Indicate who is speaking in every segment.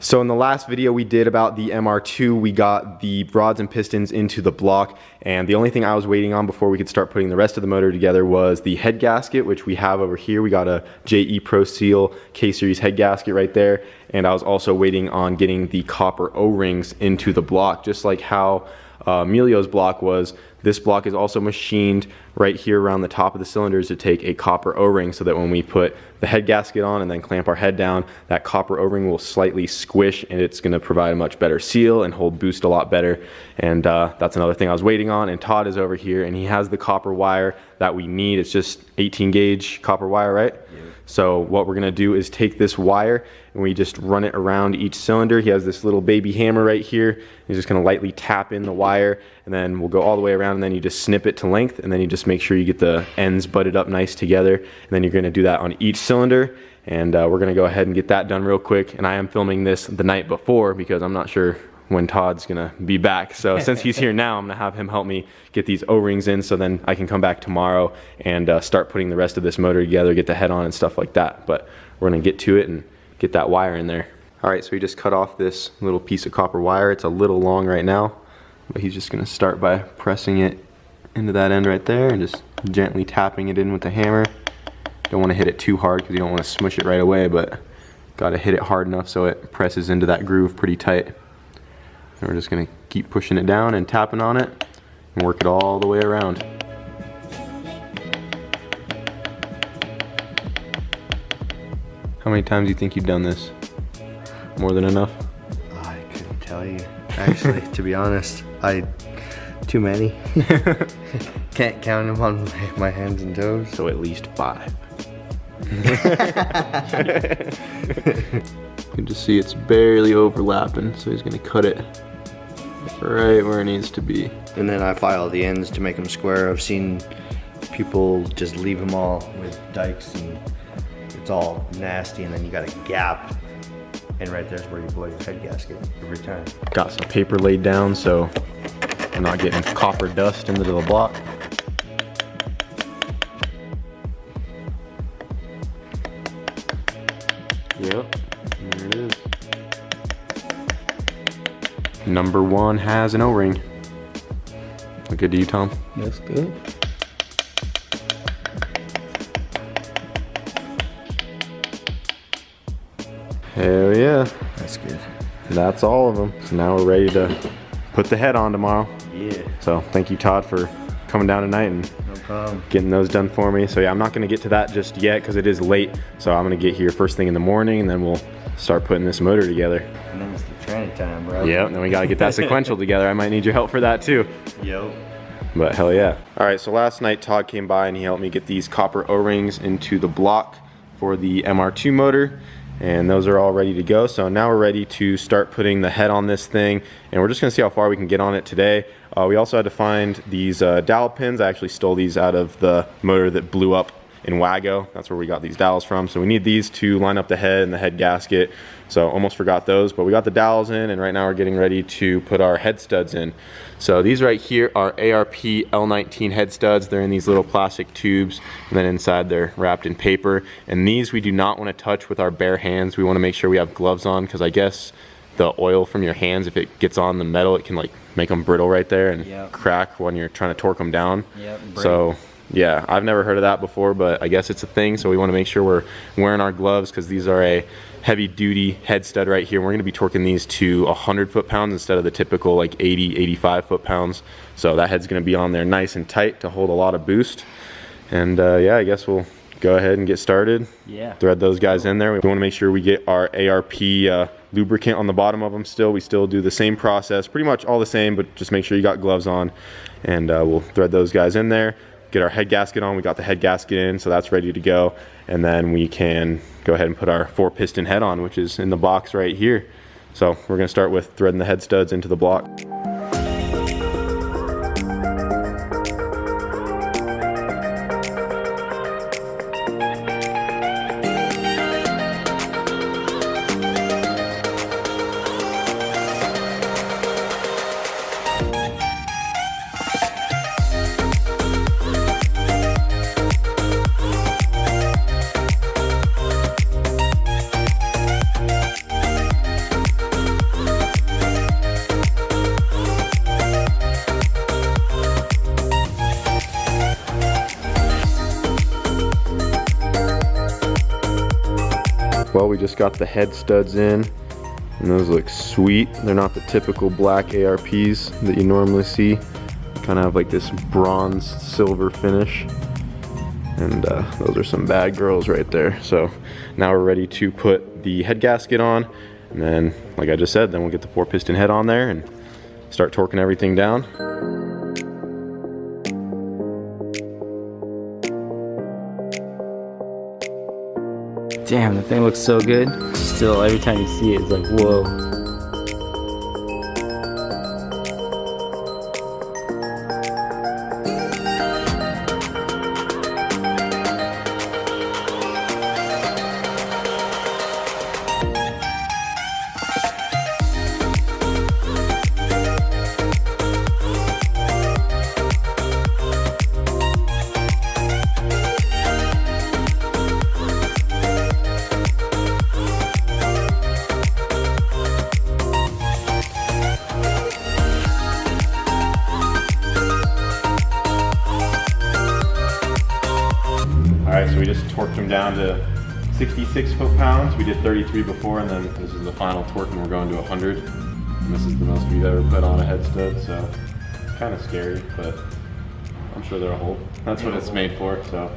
Speaker 1: So in the last video we did about the MR2, we got the rods and pistons into the block, and the only thing I was waiting on before we could start putting the rest of the motor together was the head gasket, which we have over here. We got a JE Pro Seal K-Series head gasket right there, and I was also waiting on getting the copper O-rings into the block, just like how Emilio's block was. This block is also machined right here around the top of the cylinders to take a copper O-ring, so that when we put the head gasket on and then clamp our head down, that copper O-ring will slightly squish, and it's going to provide a much better seal and hold boost a lot better. And that's another thing I was waiting on. And Todd is over here, and he has the copper wire that we need. It's just 18 gauge copper wire, right? Yeah. So what we're going to do is take this wire and we just run it around each cylinder. He has this little baby hammer right here. He's just going to lightly tap in the wire, and then we'll go all the way around, and then you just snip it to length, and then you just make sure you get the ends butted up nice together, and then you're going to do that on each cylinder. And we're going to go ahead and get that done real quick. And I am filming this the night before because I'm not sure when Todd's gonna be back. So since he's here now, I'm gonna have him help me get these O-rings in, so then I can come back tomorrow and start putting the rest of this motor together, get the head on and stuff like that. But we're gonna get to it and get that wire in there. All right, so we just cut off this little piece of copper wire. It's a little long right now, but he's just gonna start by pressing it into that end right there and just gently tapping it in with the hammer. Don't wanna hit it too hard because you don't wanna smush it right away, but gotta hit it hard enough so it presses into that groove pretty tight. And we're just gonna keep pushing it down and tapping on it and work it all the way around. How many times do you think you've done this? More than enough?
Speaker 2: I couldn't tell you, actually, to be honest. Too many. Can't count them on my hands and toes.
Speaker 1: So at least 5. You can just see it's barely overlapping, so he's gonna cut it right where it needs to be.
Speaker 2: And then I file the ends to make them square. I've seen people just leave them all with dikes and it's all nasty, and then you got a gap, and right there's where you blow your head gasket every time.
Speaker 1: Got some paper laid down so we're not getting copper dust into the block. Yep, there it is. Number 1 has an O-ring. Look good to you, Tom?
Speaker 3: That's good.
Speaker 1: Hell yeah.
Speaker 2: That's good.
Speaker 1: That's all of them. So now we're ready to put the head on tomorrow.
Speaker 2: Yeah.
Speaker 1: So thank you, Todd, for coming down tonight and
Speaker 2: no problem.
Speaker 1: Getting those done for me. So yeah, I'm not gonna get to that just yet because it is late. So I'm gonna get here first thing in the morning, and then we'll start putting this motor together.
Speaker 2: And then it's the training time, bro.
Speaker 1: Yep, and then we gotta get that sequential together. I might need your help for that too.
Speaker 2: Yep.
Speaker 1: But hell yeah. All right, so last night Todd came by and he helped me get these copper O-rings into the block for the MR2 motor, and those are all ready to go. So now we're ready to start putting the head on this thing, and we're just gonna see how far we can get on it today. We also had to find these dowel pins. I actually stole these out of the motor that blew up in Wago. That's where we got these dowels from. So we need these to line up the head and the head gasket. So almost forgot those, but we got the dowels in, and right now we're getting ready to put our head studs in. So these right here are ARP L19 head studs. They're in these little plastic tubes, and then inside they're wrapped in paper. And these we do not want to touch with our bare hands. We want to make sure we have gloves on, because I guess the oil from your hands, if it gets on the metal, it can like make them brittle right there and crack when you're trying to torque them down. So yeah, I've never heard of that before, but I guess it's a thing. So we want to make sure we're wearing our gloves, because these are a heavy duty head stud right here. We're going to be torquing these to 100 foot-pounds instead of the typical like 80, 85 foot-pounds. So that head's going to be on there nice and tight to hold a lot of boost. And yeah, I guess we'll go ahead and get started. Yeah. Thread those guys in there. We want to make sure we get our ARP lubricant on the bottom of them still. We still do the same process, pretty much all the same, but just make sure you got gloves on. And we'll thread those guys in there. Get our head gasket on. We got the head gasket in, so that's ready to go. And then we can go ahead and put our 4-piston head on, which is in the box right here. So we're gonna start with threading the head studs into the block. well, we just got the head studs in, and those look sweet. They're not the typical black ARPs that you normally see. Kind of have like this bronze silver finish. And those are some bad girls right there. So now we're ready to put the head gasket on. And then, like I just said, then we'll get the 4-piston head on there and start torquing everything down.
Speaker 3: Damn, the thing looks so good. Still, every time you see it, it's like, whoa.
Speaker 1: All right, so we just torqued them down to 66 foot-pounds. We did 33 before, and then this is the final torque, and we're going to 100. And this is the most we've ever put on a head stud, so it's kind of scary, but I'm sure they'll hold. That's what it's made for, so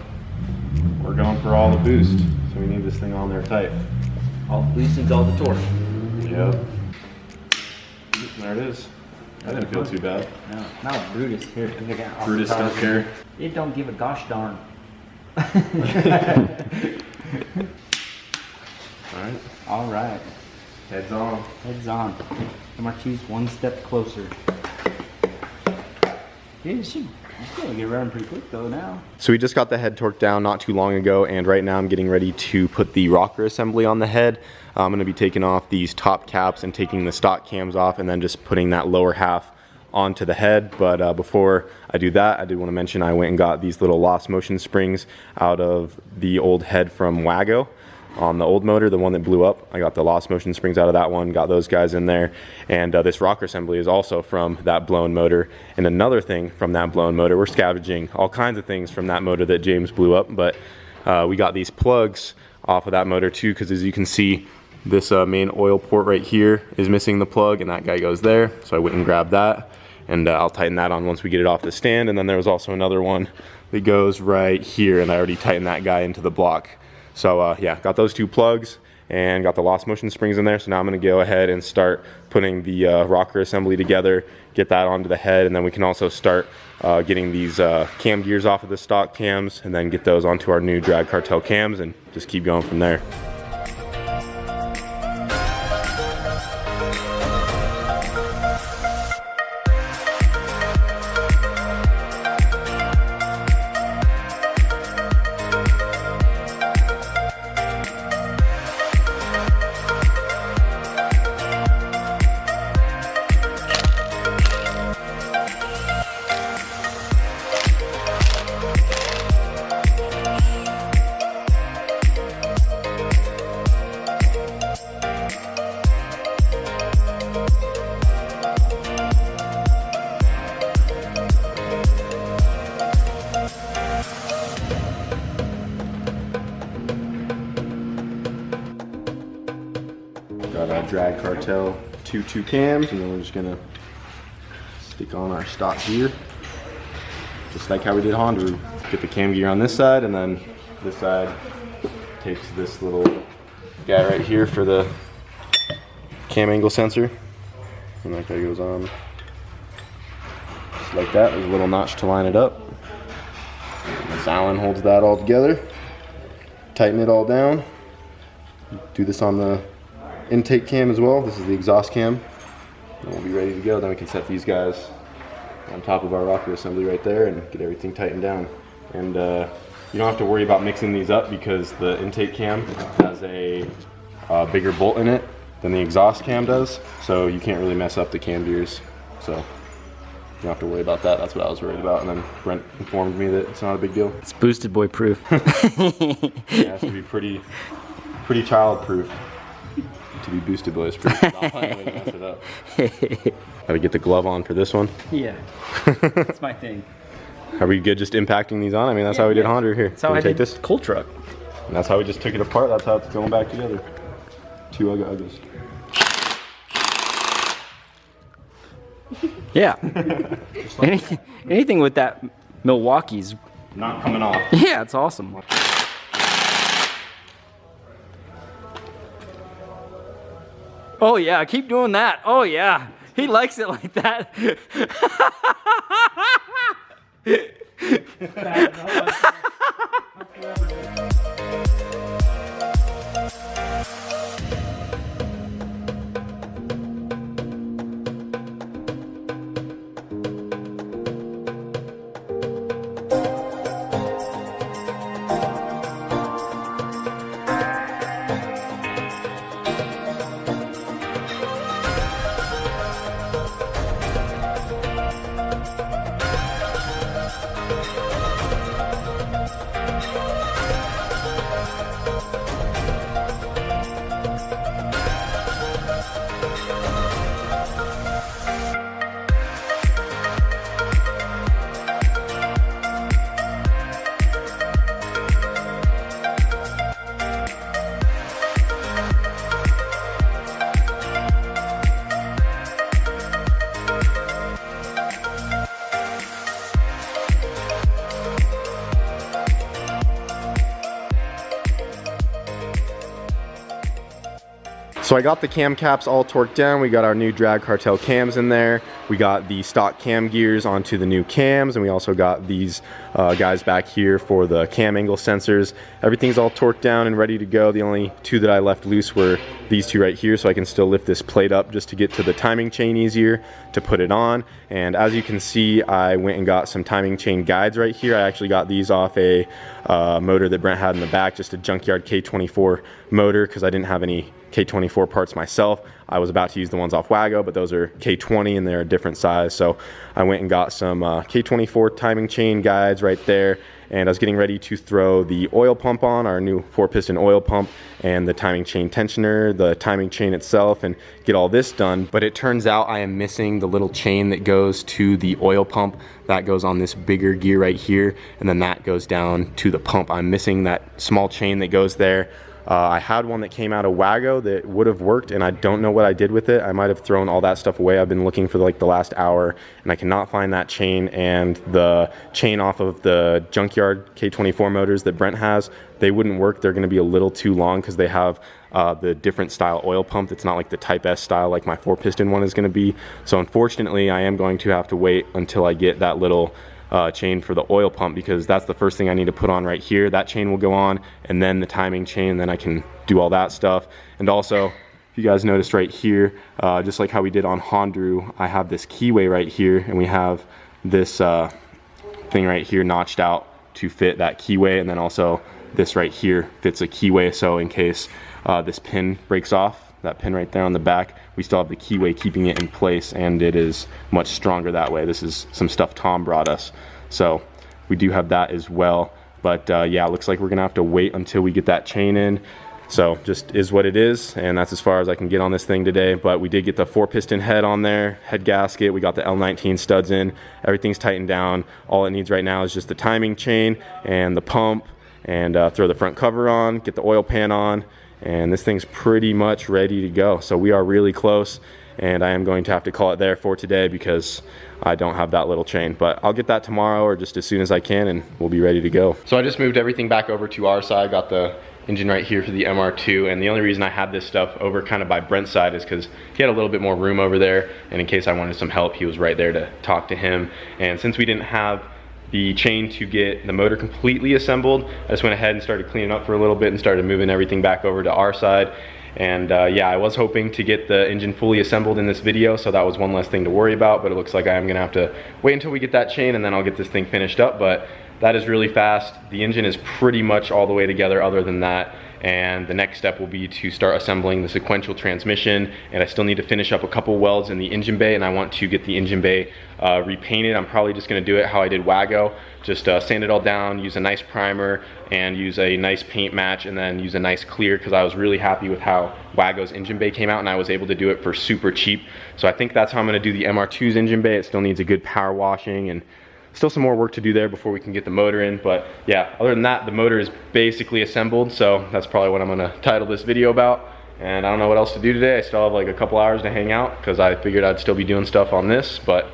Speaker 1: we're going for all the boost. So we need this thing on there tight.
Speaker 3: All the boost needs all the torque.
Speaker 1: Yep. There it is. That didn't feel too bad.
Speaker 3: No, not Brutus. Here,
Speaker 1: Brutus don't care.
Speaker 3: It don't give a gosh darn.
Speaker 1: All right.
Speaker 3: All right.
Speaker 1: Heads on.
Speaker 3: Heads on. MR2's one step closer. Dude, it's gonna get running pretty quick though now.
Speaker 1: So we just got the head torqued down not too long ago, and right now I'm getting ready to put the rocker assembly on the head. I'm gonna be taking off these top caps and taking the stock cams off, and then just putting that lower half onto the head. But before I do that, I did want to mention I went and got these little lost motion springs out of the old head from Wago on the old motor, the one that blew up. I got the lost motion springs out of that one, got those guys in there. And this rocker assembly is also from that blown motor. And another thing from that blown motor, we're scavenging all kinds of things from that motor that James blew up, but we got these plugs off of that motor too, because as you can see, this main oil port right here is missing the plug, and that guy goes there. So I went and grabbed that, and I'll tighten that on once we get it off the stand. And then there was also another one that goes right here, and I already tightened that guy into the block. So yeah, got those two plugs and got the lost motion springs in there. So now I'm gonna go ahead and start putting the rocker assembly together, get that onto the head, and then we can also start getting these cam gears off of the stock cams, and then get those onto our new Drag Cartel cams, and just keep going from there. Got our Drag Cartel 2.2 cams, and then we're just gonna stick on our stock gear, just like how we did Honda. Get the cam gear on this side, and then this side takes this little guy right here for the cam angle sensor, and that guy goes on just like that. There's a little notch to line it up. And this Allen holds that all together. Tighten it all down. Do this on the intake cam as well. This is the exhaust cam. And we'll be ready to go. Then we can set these guys on top of our rocker assembly right there and get everything tightened down. And you don't have to worry about mixing these up, because the intake cam has a bigger bolt in it than the exhaust cam does, so you can't really mess up the cam gears. So you don't have to worry about that. That's what I was worried about, and then Brent informed me that it's not a big deal.
Speaker 3: It's Boosted Boy proof.
Speaker 1: It has to be pretty child proof to be Boostedboiz proof. I'll find a way to mess it up. Gotta get the glove on for this one.
Speaker 3: Yeah, that's my thing.
Speaker 1: Are we good just impacting these on? I mean, that's how we did Honda here.
Speaker 3: That's how I
Speaker 1: take
Speaker 3: did
Speaker 1: this
Speaker 3: Cold Truck.
Speaker 1: And that's how we just took it apart. That's how it's going back together. 2 uggas.
Speaker 3: Yeah. Anything with that Milwaukee's
Speaker 1: Not coming off.
Speaker 3: yeah, it's awesome. Oh yeah, keep doing that. Oh yeah, he likes it like that.
Speaker 1: So I got the cam caps all torqued down. We got our new Drag Cartel cams in there. We got the stock cam gears onto the new cams, and we also got these guys back here for the cam angle sensors. Everything's all torqued down and ready to go. The only two that I left loose were these two right here, so I can still lift this plate up just to get to the timing chain easier to put it on. And as you can see, I went and got some timing chain guides right here. I actually got these off a motor that Brent had in the back, just a junkyard K24 motor, because I didn't have any K24 parts myself. I was about to use the ones off Wago, but those are K20 and they're a different size. So I went and got some K24 timing chain guides right there. And I was getting ready to throw the oil pump on, our new 4-piston oil pump, and the timing chain tensioner, the timing chain itself, and get all this done. But it turns out I am missing the little chain that goes to the oil pump. That goes on this bigger gear right here, and then that goes down to the pump. I'm missing that small chain that goes there. I had one that came out of Wago that would have worked, and I don't know what I did with it. I might have thrown all that stuff away. I've been looking for like the last hour, and I cannot find that chain. And the chain off of the junkyard K24 motors that Brent has, they wouldn't work. They're going to be a little too long because they have the different style oil pump. It's not like the Type S style like my 4-piston one is going to be. So unfortunately, I am going to have to wait until I get that little chain for the oil pump, because that's the first thing I need to put on right here. That chain will go on, and then the timing chain, and then I can do all that stuff. And also, if you guys noticed right here, just like how we did on Hondru, I have this keyway right here, and we have this thing right here notched out to fit that keyway, and then also this right here fits a keyway, so in case this pin breaks off, that pin right there on the back, we still have the keyway keeping it in place, and it is much stronger that way. This is some stuff Tom brought us, so we do have that as well. But yeah, it looks like we're gonna have to wait until we get that chain in. So just is what it is, and that's as far as I can get on this thing today. But we did get the 4-piston head on there, head gasket. We got the L19 studs in. Everything's tightened down. All it needs right now is just the timing chain and the pump, and throw the front cover on, get the oil pan on, and this thing's pretty much ready to go. So we are really close, and I am going to have to call it there for today because I don't have that little chain. But I'll get that tomorrow or just as soon as I can, and we'll be ready to go. So I just moved everything back over to our side, got the engine right here for the MR2, and the only reason I had this stuff over kind of by Brent's side is because he had a little bit more room over there, and in case I wanted some help, he was right there to talk to him. And since we didn't have the chain to get the motor completely assembled, I just went ahead and started cleaning up for a little bit and started moving everything back over to our side. And yeah, I was hoping to get the engine fully assembled in this video, so that was one less thing to worry about, but it looks like I am gonna have to wait until we get that chain, and then I'll get this thing finished up. But that is really fast. The engine is pretty much all the way together other than that. And the next step will be to start assembling the sequential transmission, and I still need to finish up a couple welds in the engine bay, and I want to get the engine bay repainted. I'm probably just going to do it how I did Wago, just sand it all down, use a nice primer, and use a nice paint match, and then use a nice clear, because I was really happy with how Wago's engine bay came out, and I was able to do it for super cheap. So I think that's how I'm going to do the MR2's engine bay. It still needs a good power washing, and still some more work to do there before we can get the motor in. But yeah, other than that, the motor is basically assembled, so that's probably what I'm gonna title this video about. and I don't know what else to do today. I still have like a couple hours to hang out because I figured I'd still be doing stuff on this, but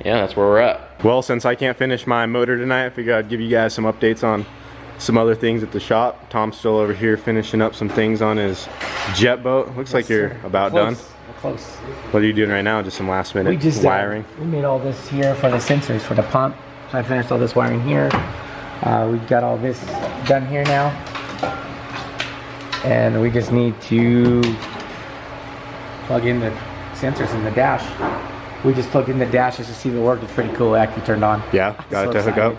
Speaker 1: yeah, that's where we're at. Well, since I can't finish my motor tonight, I figured I'd give you guys some updates on some other things at the shop. Tom's still over here finishing up some things on his jet boat. Looks like you're about done.
Speaker 3: We're close.
Speaker 1: What are you doing right now? Just some last minute wiring?
Speaker 3: We made all this here for the sensors for the pump. So I finished all this wiring here. We got all this done here now. And we just need to plug in the sensors in the dash. We just plugged in the dash just to see if it worked. It's pretty cool. It actually turned on.
Speaker 1: Yeah, got it to hook up.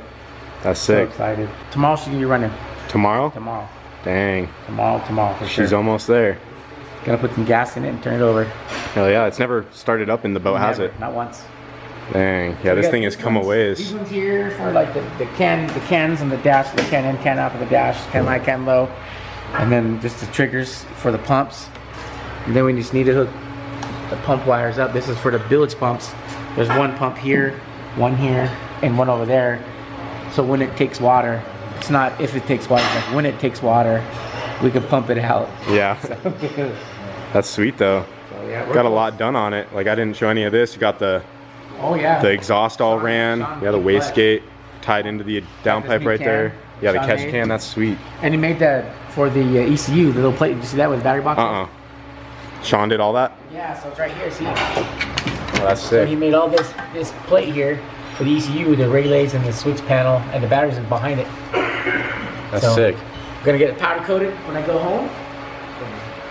Speaker 1: That's sick.
Speaker 3: So excited. Tomorrow she's gonna be running.
Speaker 1: Tomorrow?
Speaker 3: Tomorrow.
Speaker 1: Dang.
Speaker 3: Tomorrow for sure.
Speaker 1: She's almost there.
Speaker 3: Gonna put some gas in it and turn it over.
Speaker 1: Hell yeah, it's never started up in the boat, has it?
Speaker 3: Not once.
Speaker 1: Dang. Yeah, this thing has come a ways.
Speaker 3: These ones here for like the cans and the dash, the can in, can out for the dash, can high, can low. And then just the triggers for the pumps. And then we just need to hook the pump wires up. This is for the bilge pumps. There's one pump here, one here, and one over there. So when it takes water, it's not if it takes water, it's like when it takes water, we can pump it out.
Speaker 1: Yeah.
Speaker 3: So,
Speaker 1: that's sweet though.
Speaker 3: so yeah,
Speaker 1: got a lot done on it. Like I didn't show any of this. You got the exhaust all ran. Yeah, the wastegate tied into the downpipe right there. Yeah, the catch can. That's sweet.
Speaker 3: And he made that for the ECU, the little plate. Did you see that with the battery box?
Speaker 1: Sean did all that?
Speaker 3: Yeah, so it's right here. See?
Speaker 1: Oh, that's sick.
Speaker 3: So he made all this plate here for the ECU, the relays and the switch panel, and the batteries are behind it.
Speaker 1: That's sick.
Speaker 3: I'm gonna get it powder coated when I go home.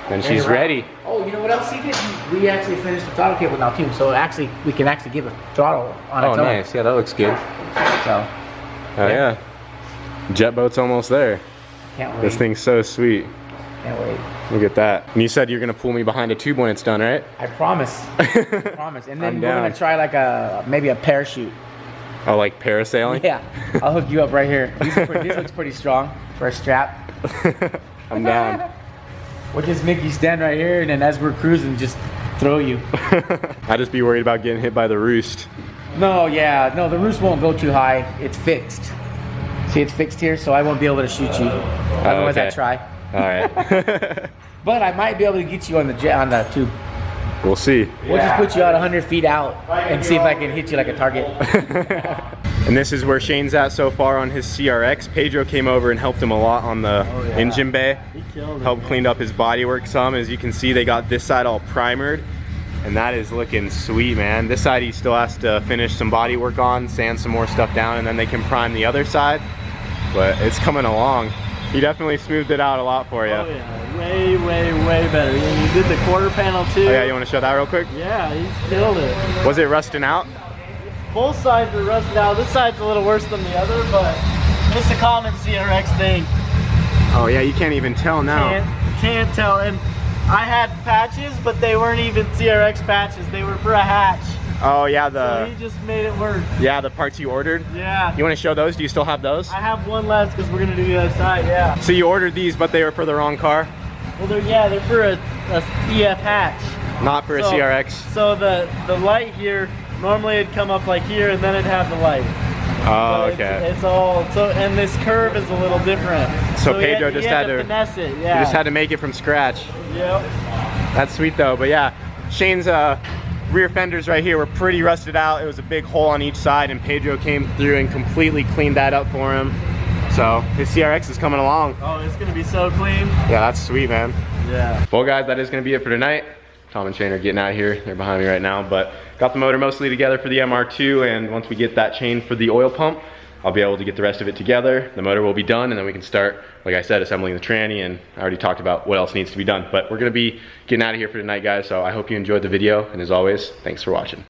Speaker 1: And she's ready.
Speaker 3: Oh, you know what else he did? We actually finished the throttle cable now too. So actually, we can actually give a throttle on its own.
Speaker 1: Oh, nice. Yeah, that looks good.
Speaker 3: So.
Speaker 1: Oh yeah. Jet boat's almost there.
Speaker 3: Can't wait.
Speaker 1: This thing's so sweet.
Speaker 3: Can't wait.
Speaker 1: Look at that. And you said you're gonna pull me behind a tube when it's done, right?
Speaker 3: I promise. I promise. And then we're gonna try like maybe a parachute.
Speaker 1: Oh, like parasailing?
Speaker 3: Yeah. I'll hook you up right here. This looks pretty strong for a strap.
Speaker 1: I'm down.
Speaker 3: We'll just make you stand right here, and then as we're cruising, just throw you.
Speaker 1: I'd just be worried about getting hit by the roost.
Speaker 3: No, the roost won't go too high. It's fixed. See, it's fixed here, so I won't be able to shoot you. Otherwise, I try.
Speaker 1: All right.
Speaker 3: But I might be able to get you on the tube.
Speaker 1: We'll see.
Speaker 3: We'll just put you out 100 feet out and see if I can hit you like a target.
Speaker 1: And this is where Shane's at so far on his CRX. Pedro came over and helped him a lot on the engine bay.
Speaker 4: He killed it.
Speaker 1: Helped clean up his bodywork some. As you can see, they got this side all primered. And that is looking sweet, man. This side he still has to finish some body work on, sand some more stuff down, and then they can prime the other side. But it's coming along. He definitely smoothed it out a lot for you.
Speaker 4: Oh yeah, way better. And he did the quarter panel too.
Speaker 1: Oh yeah, you want to show that real quick?
Speaker 4: Yeah, he killed it.
Speaker 1: Was it rusting out?
Speaker 4: Both sides are rusted out. This side's a little worse than the other, but it's a common CRX thing.
Speaker 1: Oh yeah, you can't even tell now.
Speaker 4: Can't tell. And I had patches, but they weren't even CRX patches. They were for a hatch.
Speaker 1: Oh yeah,
Speaker 4: so he just made it work.
Speaker 1: Yeah, the parts you ordered.
Speaker 4: Yeah.
Speaker 1: You want to show those? Do you still have those?
Speaker 4: I have one left because we're gonna do the other side. Yeah.
Speaker 1: So you ordered these, but they were for the wrong car?
Speaker 4: Well, they're for a EF hatch.
Speaker 1: Not for a CRX.
Speaker 4: So the light here normally it'd come up like here, and then it'd have the light.
Speaker 1: Oh,
Speaker 4: but
Speaker 1: okay.
Speaker 4: It's all so, and this curve is a little different.
Speaker 1: So Pedro just had to
Speaker 4: finesse it. Yeah.
Speaker 1: You just had to make it from scratch.
Speaker 4: Yep.
Speaker 1: That's sweet though. But yeah, Shane's rear fenders right here were pretty rusted out. It was a big hole on each side, and Pedro came through and completely cleaned that up for him. So his CRX is coming along.
Speaker 4: Oh, it's gonna be so clean.
Speaker 1: Yeah, that's sweet, man.
Speaker 4: Yeah.
Speaker 1: Well guys, that is gonna be it for tonight. Tom and Shane are getting out of here. They're behind me right now, but got the motor mostly together for the MR2, and once we get that chain for the oil pump, I'll be able to get the rest of it together. The motor will be done, and then we can start, like I said, assembling the tranny, and I already talked about what else needs to be done. But we're gonna be getting out of here for tonight, guys, so I hope you enjoyed the video, and as always, thanks for watching.